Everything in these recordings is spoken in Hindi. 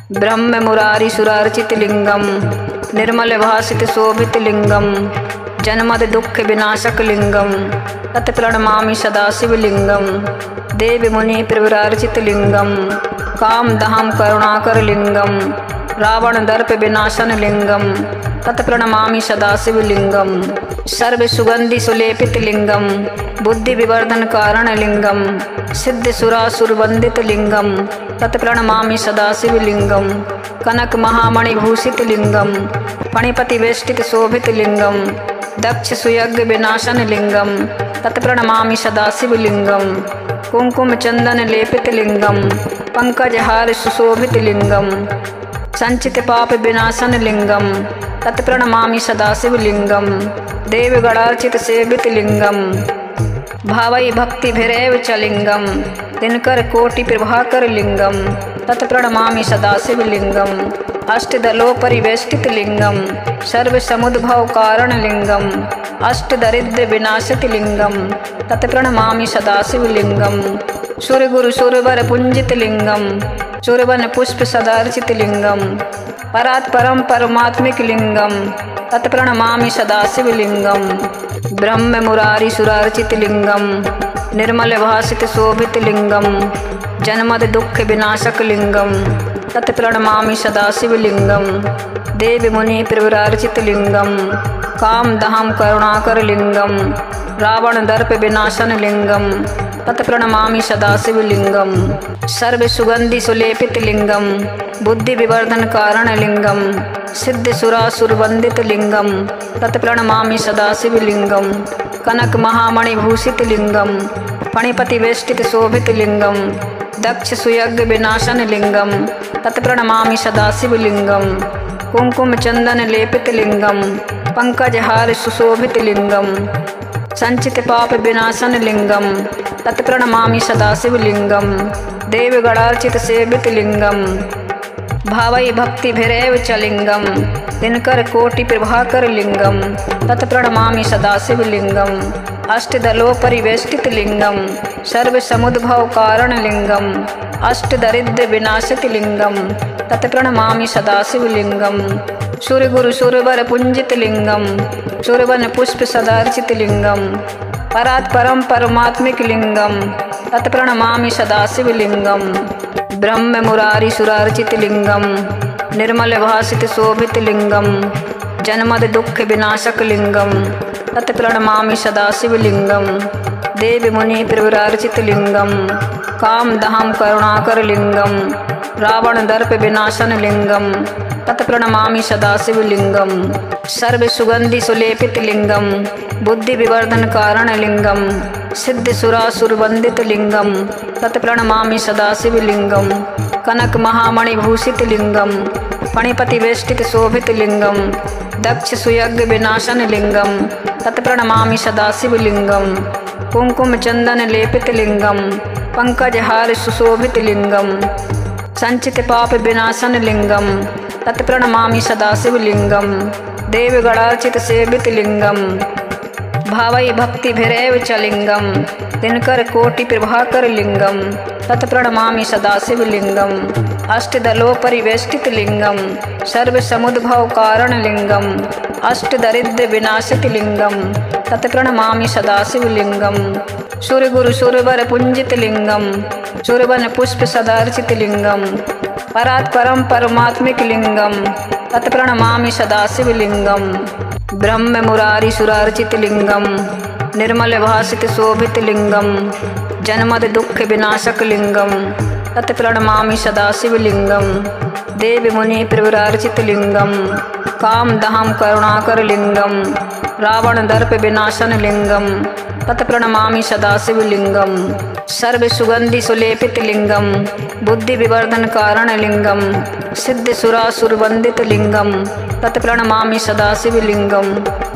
ब्रह्म मुरारी सुरार्चित लिंगम निर्मल भासित शोभित लिंगम जन्मद दुख विनाशक लिंगम तत् प्रणमामि सदाशिव लिंगम देव मुनि प्रवरार्चित लिंगम काम दहम करुणाकर लिंगम रावण दर्प विनाशन लिंगम तत् प्रणमामि सदाशिव लिंगम सर्व सुगंधि सुलेपित लिंगम बुद्धि विवर्धन कारण लिंगम सिद्ध सुरासुर वंदित लिंगम तत् प्रणमामि सदाशिव लिंगम कनक महामणि भूषित लिंगम फणिपति वेष्टित शोभित लिंगम दक्ष सुयज्ञ विनाशन लिंगम तत् प्रणमामि सदाशिव लिंगम कुंकुम चंदन लेपित लिंगम पंकज हार सुशोभित लिंगम संचित पाप विनाशन लिंगम तत् प्रणमामि सदाशिव लिंगम देवगणार्चित सेवित लिंगम भावई भक्ति भिरेव च लिंगम दिनकर कोटि प्रभाकर लिंगम तत् प्रणमामि सदाशिव लिंगम अष्टदलो परिवेष्टित लिंगम सर्व समुद्भव कारण लिंगम अष्ट दरिद्र विनाशित लिंगम तत् प्रणमामि सदाशिव लिंगम सुर गुरु सुरवर पुंजित लिंगम सुरवन पुष्प सदार्चित लिंगम परात् परम परमात्मिक लिंगम तत् प्रणमामि सदाशिव लिंगम ब्रह्म मुरारी सुरार्चित लिंगम निर्मल भासित शोभित लिंगम जन्मद दुख विनाशक लिंगम तत् प्रणमामि सदाशिव लिंगम देव मुनि प्रवरार्चित लिंगम काम दहम करुणाकर लिंगम रावण दर्प विनाशन लिंगम तत् प्रणमामि सदाशिव लिंगम सर्व सुगंधि सुलेपित लिंगम बुद्धि विवर्धन कारण लिंगम सिद्ध सुरासुर वंदित लिंगम तत् प्रणमामि सदाशिव लिंगम कनक महामणि भूषित लिंगम फणिपति वेष्टित शोभित लिंगम दक्ष सुयज्ञ विनाशन लिंगम तत् प्रणमामि सदाशिव लिंगम कुंकुम चंदन लेपित लिंगम पंकज हार सुशोभित लिंगम संचित पाप विनाशन लिंगम तत् प्रणमामि सदाशिव लिंगम देवगणार्चित सेवित लिंगम भावई भक्ति भिरेव च लिंगम दिनकर कोटि प्रभाकर लिंगम तत् प्रणमामि सदाशिव लिंगम अष्टदलो परिवेष्टित लिंगम सर्व समुद्भव कारण लिंगम अष्ट दरिद्र विनाशित लिंगम तत् प्रणमामि सदाशिव लिंगम सुर गुरु सुरवर पुंजित लिंगम सुरवन पुष्प सदार्चित लिंगम परात् परम परमात्मिक लिंगम तत् प्रणमामि सदाशिव लिंगम ब्रह्म मुरारी सुरार्चित लिंगम निर्मल भासित शोभित लिंगम जन्मद दुख विनाशक लिंगम तत् प्रणमामि सदाशिव लिंगम देव मुनि प्रवरार्चित लिंगम काम दहम करुणाकर लिंगम रावण दर्प विनाशन लिंगम तत् प्रणमामि सदाशिव लिंगम सर्व सुगंधि सुलेपित लिंगम बुद्धि विवर्धन कारण लिंगम सिद्ध सुरासुर वंदित लिंगम तत् प्रणमामि सदाशिव लिंगम कनक महामणि भूषित लिंगम फणिपति वेष्टित शोभित लिंगम दक्ष सुयज्ञ विनाशन लिंगम तत् प्रणमामि सदाशिव लिंगम कुंकुम चंदन लेपित लिंगम पंकज हार सुशोभित लिंगम संचित पाप विनाशन लिंगम तत् प्रणमामि सदाशिव लिंगम देवगणार्चित सेवित लिंगम भावई भक्ति भिरेव च लिंगम दिनकर कोटि प्रभाकर लिंगम तत् प्रणमामि सदाशिव लिंगम अष्टदलो परिवेष्टित लिंगम सर्व समुद्भव कारण लिंगम अष्ट दरिद्र विनाशित लिंगम तत् प्रणमामि सदाशिव लिंगम सुर गुरु सुरवर पुंजित लिंगम सुरवन पुष्प सदार्चित लिंगम परात् परम परमात्मिक लिंगम तत् प्रणमामि सदाशिव लिंगम ब्रह्म मुरारी सुरार्चित लिंगम निर्मल भासित शोभित लिंगम जन्मद दुख विनाशक लिंगम तत् प्रणमामि सदाशिव लिंगम देव मुनि प्रवरार्चित लिंगम काम दहम करुणाकर लिंगम रावण दर्प विनाशन लिंगम तत् प्रणमामि सदाशिव लिंगम सर्व सुगंधि सुलेपित लिंगम बुद्धि विवर्धन कारण लिंगम सिद्ध सुरासुर वंदित लिंगम तत् प्रणमामि सदाशिव लिंगम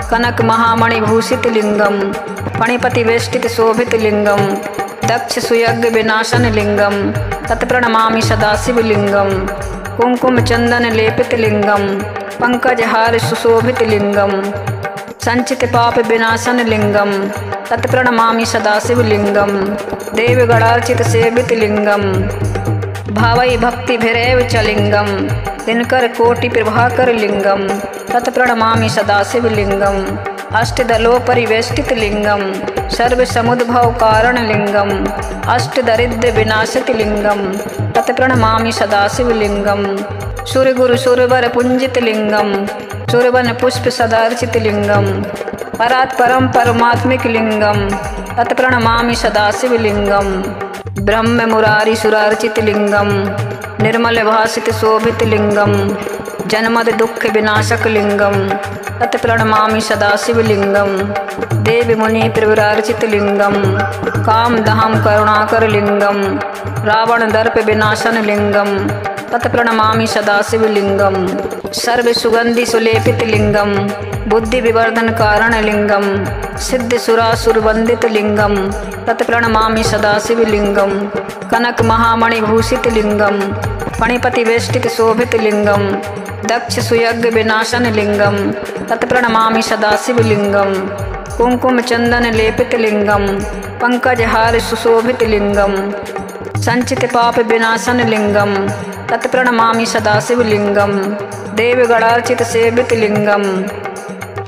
कनक महामणि भूषित लिंगम फणिपति वेष्टित शोभित लिंगम दक्ष सुयज्ञ विनाशन लिंगम तत् प्रणमामि सदाशिव लिंगम कुंकुम चंदन लेपित लिंगम पंकज हार सुशोभित लिंगम संचित पाप विनाशन लिंगम तत् प्रणमामि सदाशिव लिंगम देवगणार्चित सेवित लिंगम भावई भक्ति भिरेव च लिंगम दिनकर कोटि प्रभाकर लिंगम तत्प्रणमामि सदाशिव लिंगम अष्टदलो परिवेष्टित लिंगम सर्व समुद्भव कारण लिंगम अष्टदरिद्र विनाशित लिंगम तत्प्रणमामि सदाशिव लिंगम सूर्य गुरु सुरवर पुंजित लिंगम सुरवन पुष्प सदार्चित लिंगम परात् परम परमात्मिक लिंगम तत्प्रणमामि सदाशिव लिंगम ब्रह्म मुरारी सुरार्चित लिंगम निर्मल भासित शोभित लिंगम जन्मद दुख विनाशक लिंगम तत्प्रणमामि सदाशिव लिंगम देव मुनि प्रविरार्चित लिंगम काम दहम करुणाकर लिंगम रावण दर्प विनाशन लिंगम तत्प्रणमामि सदाशिव लिंगम सर्व सुगंधि सुलेपित लिंगम बुद्धि विवर्धन कारण लिंगम सिद्ध सुरासुर वंदित लिंगम तत्प्रणमामि सदाशिव लिंगम कनक महामणि भूषित लिंगम फणिपति वेष्टित शोभित लिंगम दक्ष सुयज्ञ विनाशन लिंगम तत्प्रणमामि सदाशिव लिंगम कुंकुम चंदन लेपित लिंगम पंकज हार सुशोभित लिंगम संचित पाप विनाशन लिंगम तत्प्रणमामि सदाशिव लिंगम देवगणार्चित सेवित लिंगम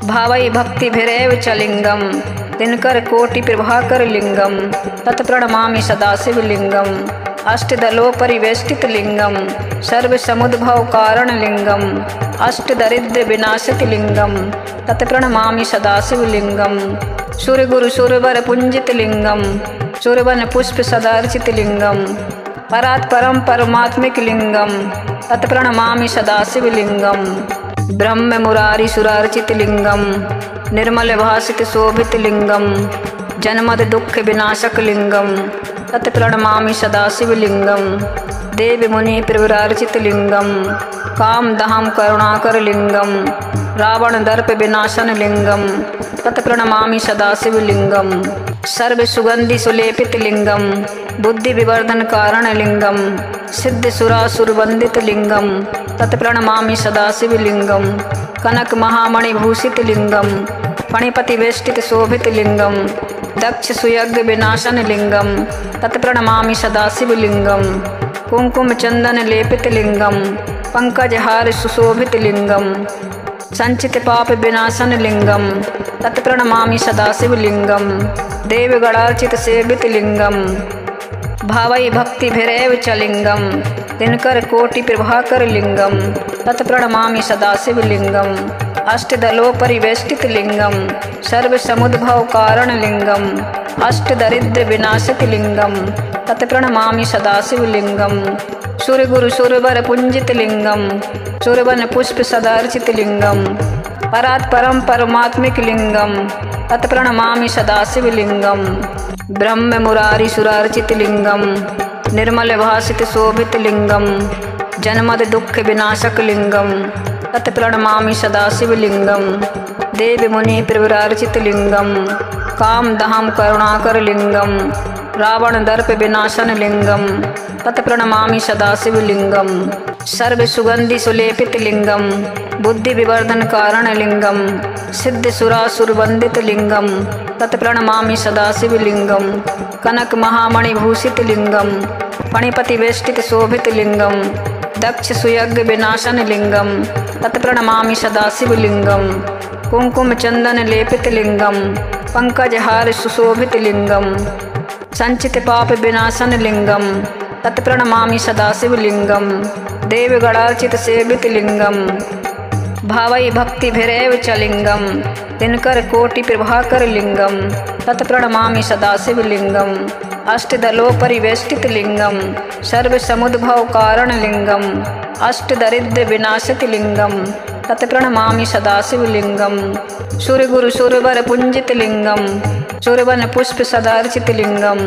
भावई भक्ति भिरेव च लिंगम दिनकर कोटि प्रभाकर लिंगम तत्प्रणमामि सदाशिव लिंगम अष्टदलो परिवेष्टित लिंगम सर्व समुद्भव कारण लिंगम अष्टदरिद्र विनाशित लिंगम तत्प्रणमामि सदाशिव लिंगम सूर्य गुरु सुरवर पुंजित लिंगम सुरवन पुष्प सदार्चित लिंगम परात् परम परमात्मिक लिंगम तत्प्रणमामि सदाशिव लिंगम ब्रह्म मुरारी सुरार्चित लिंगम निर्मल भासित शोभित लिंगम जन्मद दुख विनाशक लिंगम तत्प्रणमामि सदाशिव लिंगम देव मुनि प्रविरार्चित लिंगम काम दहम करुणाकर लिंगम रावण दर्प विनाशन लिंगम तत्प्रणमामि सदाशिव लिंगम सर्व सुगंधि सुलेपित लिंगम बुद्धि विवर्धन कारण लिंगम सिद्ध सुरासुर वंदित लिंगम तत्प्रणमामि सदाशिव लिंगम कनक महामणि भूषित लिंगम फणिपति वेष्टित शोभित लिंगम दक्ष सुयज्ञ विनाशन लिंगम तत्प्रणमामि सदाशिव लिंगम कुंकुम चंदन लेपित लिंगम पंकज हार सुशोभित लिंगम संचित पाप विनाशन लिंगम तत्प्रणमामि सदाशिव लिंगम देवगणार्चित सेवित लिंगम भावई भक्ति भिरेव च लिंगम दिनकर कोटि प्रभाकर लिंगम तत्प्रणमामि सदाशिव लिंगम अष्टदलो परिवेष्टित लिंगम सर्व समुद्भव कारण लिंगम अष्टदरिद्र विनाशित लिंगम तत्प्रणमामि सदाशिव लिंगम सूर्य गुरु सुरवर पुंजित लिंगम सुरवन पुष्प सदार्चित लिंगम परात् परम परमात्मिक लिंगम तत्प्रणमामि सदाशिव लिंगम ब्रह्म मुरारी सुरार्चित लिंगम निर्मल भासित शोभित लिंगम जन्मद दुख विनाशक लिंगम तत्प्रणमामि सदाशिव लिंगम देव मुनि प्रविरार्चित लिंगम काम दहम करुणाकर लिंगम रावण दर्प विनाशन लिंगम तत्प्रणमामि सदाशिव लिंगम सर्व सुगंधि सुलेपित लिंगम बुद्धि विवर्धन कारण लिंगम सिद्ध सुरासुर वंदित लिंगम तत्प्रणमामि सदाशिव लिंगम कनक महामणि भूषित लिंगम फणिपति वेष्टित शोभित लिंगम दक्ष सुयज्ञ विनाशन लिंगम तत्प्रणमामि सदाशिव लिंगम कुंकुम चंदन लेपित लिंगम पंकज हार सुशोभित लिंगम संचित पाप विनाशन लिंगम तत्प्रणमामि सदाशिव लिंगम देवगणार्चित सेवित लिंगम भावई भक्ति भिरेव च लिंगम दिनकर कोटि प्रभाकर लिंगम तत्प्रणमामि सदाशिव लिंगम अष्टदलो परिवेष्टित लिंगम सर्व समुद्भव कारण लिंगम अष्टदरिद्र विनाशित लिंगम तत्प्रणमामि सदाशिव लिंगम सूर्य गुरु सुरवर पुंजित लिंगम सुरवन पुष्प सदार्चित लिंगम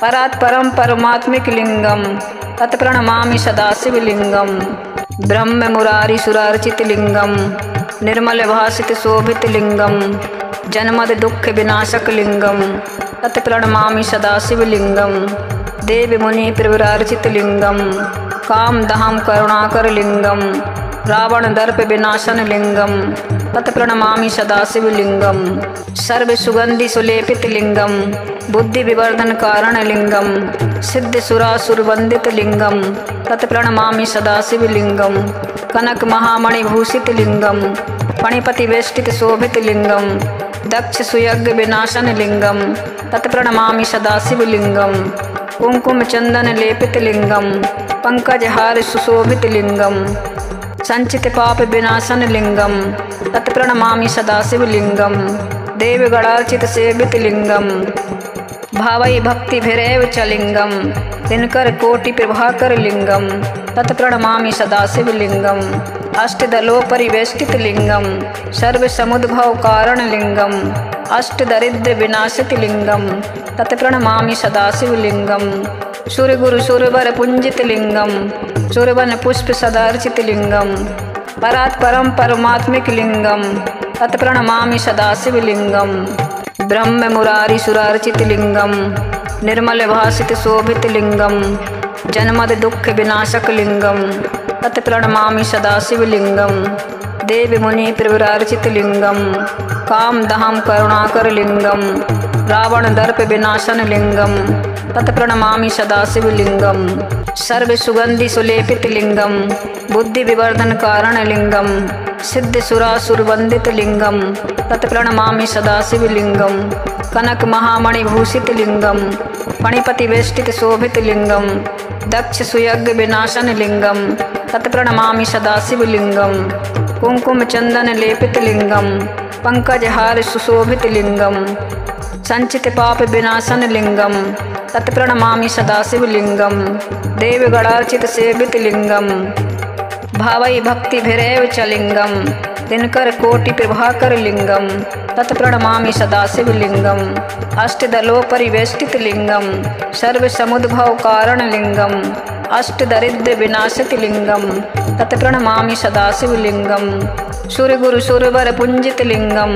परात् परम परमात्मिक लिंगम तत्प्रणमामि सदाशिव लिंगम ब्रह्म मुरारी सुरार्चित लिंगम निर्मल भासित शोभित लिंगम जन्मद दुख विनाशक लिंगम तत्प्रणमामि सदाशिव लिंगम देव मुनि प्रविरार्चित लिंगम काम दहम करुणाकर लिंगम रावण दर्प विनाशन लिंगम तत् प्रणमामि सदाशिवलिंगम। सर्व सुगंधि सुलेपित लिंगम बुद्धि विवर्धन कारण लिंगम सिद्ध सुरासुर वंदित लिंगम तत् प्रणमामि सदाशिवलिंगम। कनक महामणि भूषित लिंगम फणिपति वेष्टित शोभित लिंगम दक्ष सुयज्ञ विनाशन लिंगम तत् प्रणमामि सदाशिवलिंगम। कुंकुम चंदन लेपित लिंगम पंकज हार सुशोभित लिंगम संचित पाप विनाशन लिंगम तत् प्रणमामि सदाशिवलिंगम। देवगणार्चित सेवित लिंगम भावई भक्ति भैरव च लिंगम दिनकर कोटि प्रभाकर लिंगम तत् प्रणमामि सदाशिवलिंगम। अष्टदलो परिवेष्टित लिंगम सर्व समुद्भव कारण लिंगम अष्ट दरिद्र विनाशित लिंगम तत् प्रणमामि सदाशिवलिंगम। सूर्य गुरु सुरवर पुंजित लिंगम सुरवन पुष्प सदार्चित लिंगम परात् परम परमात्मिक लिंगम तत् प्रणमामि सदाशिवलिंगम। ब्रह्म मुरारी सुरार्चित लिंगम निर्मल भासित शोभित लिंगम जन्मद दुख विनाशक लिंगम तत् प्रणमामि सदाशिवलिंगम। देव मुनि प्रवरार्चित लिंगम काम दहम करुणाकर लिंगम रावण दर्प विनाशन लिंगम तत् प्रणमामि सदाशिवलिंगम। सर्व सुगंधि सुलेपित लिंगम बुद्धि विवर्धन कारण लिंगम सिद्ध सुरासुर वंदित लिंगम तत् प्रणमामि सदाशिवलिंगम। कनक महामणि भूषित लिंगम फणिपति वेष्टित शोभित लिंगम दक्ष सुयज्ञ विनाशन लिंगम तत् प्रणमामि सदाशिवलिंगम। कुंकुम चंदन लेपित लिंगम पंकज हार सुशोभित लिंगम संचित पाप विनाशन लिंगम तत् प्रणमामि सदाशिवलिंगम। देवगणार्चित सेवित लिंगम भावई भक्ति भैरव च लिंगम दिनकर कोटि प्रभाकर लिंगम तत् प्रणमामि सदाशिवलिंगम। अष्टदलो परिवेष्टित लिंगम सर्व समुद्भव कारण लिंगम अष्ट दरिद्र विनाशित लिंगम तत् प्रणमामि सदाशिवलिंगम। सूर्य गुरु सुरवर पुंजित लिंगम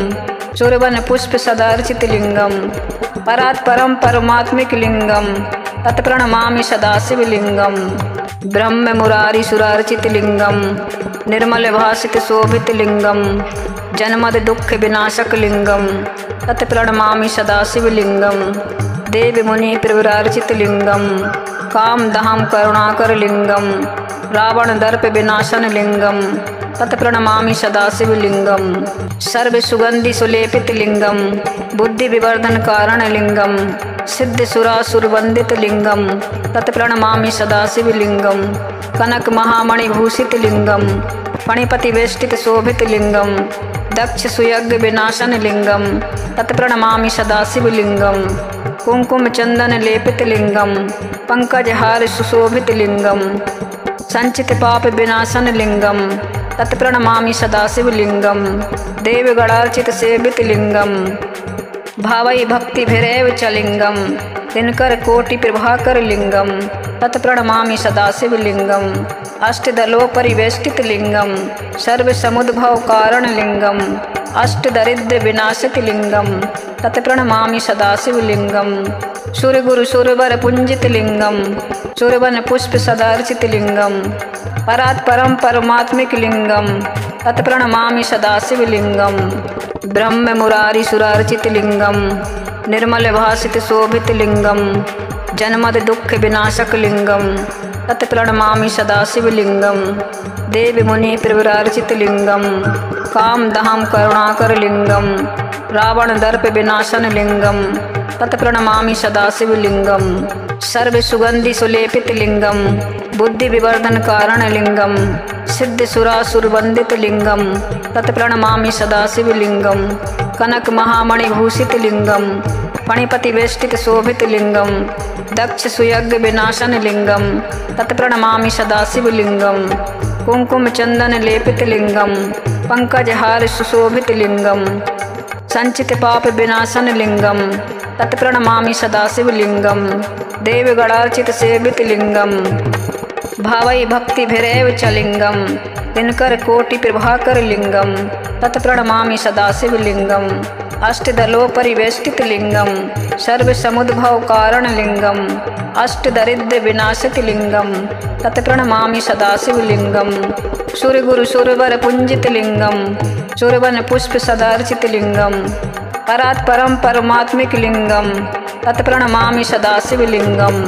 सुरवन पुष्प सदार्चित लिंगम परात् परम परमात्मिक लिंगम तत् प्रणमामि सदाशिवलिंगम। ब्रह्म मुरारी सुरार्चित लिंगम निर्मल भासित शोभित लिंगम जन्मद दुख विनाशक लिंगम तत् प्रणमामि सदाशिवलिंगम। देव मुनि प्रवरार्चित लिंगम काम दहम करुणाकर लिंगम रावण दर्प विनाशन लिंगम तत् प्रणमामि सदाशिवलिंगम। सर्व सुगंधि सुलेपित लिंगम बुद्धि विवर्धन कारण लिंगम सिद्ध सुरासुर वंदित लिंगम तत् प्रणमामि सदाशिवलिंगम। कनक महामणि भूषित लिंगम फणिपति वेष्टित शोभित लिंगम दक्ष सुयज्ञ विनाशन लिंगम तत् प्रणमामि सदाशिवलिंगम। कुंकुम चंदन लेपित लिंगम पंकज हार सुशोभित लिंगम संचित पाप विनाशन लिंगम तत् प्रणमामि सदाशिवलिंगम। देवगणार्चित सेवित लिंगम भावई भक्ति भैरव च लिंगम दिनकर कोटि प्रभाकर लिंगम तत् प्रणमामि सदाशिवलिंगम। अष्टदलो परिवेष्टित लिंगम सर्व समुद्भव कारण लिंगम अष्ट दरिद्र विनाशित लिंगम तत् प्रणमामि सदाशिवलिंगम। सूर्य गुरु सुरवर पुंजित लिंगम सुरवन पुष्प सदार्चित लिंगम परात् परम परमात्मिक लिंगम तत् प्रणमामि सदाशिवलिंगम। ब्रह्म मुरारी सुरार्चित लिंगम निर्मल भासित शोभित लिंगम जन्मद दुख विनाशक लिंगम तत् प्रणमामि सदाशिवलिंगम। देव मुनि प्रवरार्चित लिंगम काम दहम करुणाकर लिंगम रावण दर्प विनाशन लिंगम तत् प्रणमामि सदाशिवलिंगम। सर्व सुगंधि सुलेपित लिंगम बुद्धि विवर्धन कारण लिंगम सिद्ध सुरासुर वंदित लिंगम तत् प्रणमामि सदाशिवलिंगम। कनक महामणि भूषित लिंगम फणिपति वेष्टित शोभित लिंगम दक्ष सुयज्ञ विनाशन लिंगम तत् प्रणमामि सदाशिवलिंगम। कुंकुम चंदन लेपित लिंगम पंकज हार सुशोभित लिंगम संचित पाप विनाशन लिंगम तत् प्रणमामि सदाशिवलिंगम। देवगणार्चित सेवित लिंगम भावई भक्ति भैरव च लिंगम दिनकर कोटि प्रभाकर लिंगम तत् प्रणमामि सदाशिवलिंगम। अष्टदलो परिवेष्टित लिंगम सर्व समुद्भव कारण लिंगम अष्टदरिद्र विनाशक लिंगम तत्प्रणमामि सदाशिव लिंगम सूर्य गुरु सुरवर पुंजित लिंगम सुरवन पुष्प सदार्चित लिंगम परात् परम परमात्मिक लिंगम तत्प्रणमामि सदाशिव लिंगम।